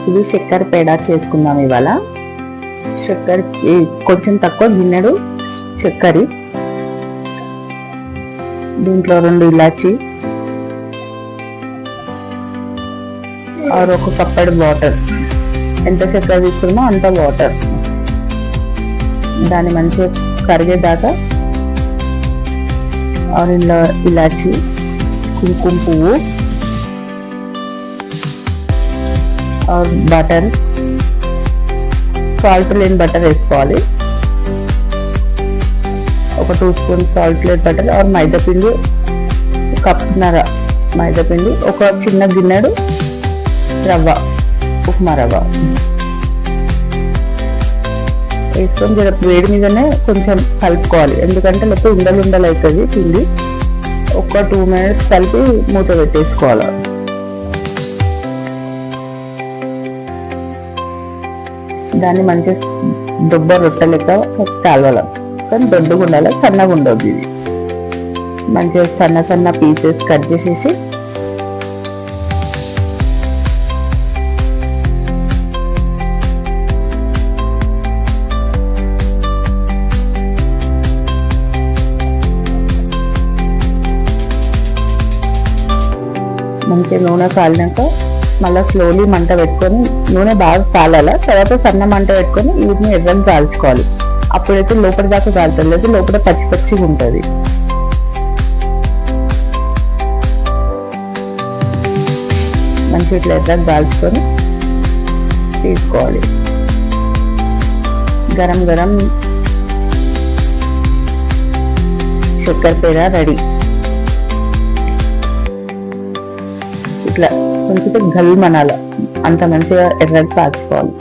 ఇది చక్కెర పేడ చేసుకుందాం ఇవాళ. చక్కెర కొంచెం తక్కువ గిన్నెడు చక్కెర, దీంట్లో 2 ఇలాచి, ఒక కప్పడి వాటర్. ఎంత చక్కెర తీసుకున్నామో అంత వాటర్. దాన్ని మంచిగా కరిగేదాకా ఇందులో ఇలాచి, కుంకుమ పువ్వు, బటర్, సాల్ట్ లేని బటర్ వేసుకోవాలి. ఒక 2 స్పూన్ సాల్ట్ లేని బటర్, మైదా పిండి కప్పున్నర మైదా పిండి, ఒక చిన్న గిన్నెడు రవ్వ, ఉప్మా రవ్వ వేసుకొని వేడి మీదనే కొంచెం కలుపుకోవాలి. ఎందుకంటే లేకపోతే ఉండలు ఉండలు అవుతుంది పిండి. ఒక 2 మినిట్స్ కలిపి మూత పెట్టేసుకోవాలి. దాన్ని మంచిగా దుబ్బ రొట్టె లెక్క కాలవాలి. కానీ దొడ్డుగా ఉండాలి, సన్నగా ఉండదు. ఇది మంచిగా సన్న సన్న పీసెస్ కట్ చేసేసి మంచిగా నూనె కాలినాక మళ్ళీ స్లోలీ మంట పెట్టుకొని, నూనె బాగా కాలాల తర్వాత సన్న మంట పెట్టుకొని వీటిని ఎర్రగా కాల్చుకోవాలి. అప్పుడైతే లోపల దాకా కాలుతుంది, లేదా లోపల పచ్చి పచ్చిగా ఉంటుంది. మంచి ఇట్లా ఎర్రగా కాల్చుకొని తీసుకోవాలి. గరం గరం చక్కెర పేడ రెడీ. ఇట్లా కొంచెం గల్మనాల అంత మంచిగా ఎర్రగా కాల్చుకోవాలి.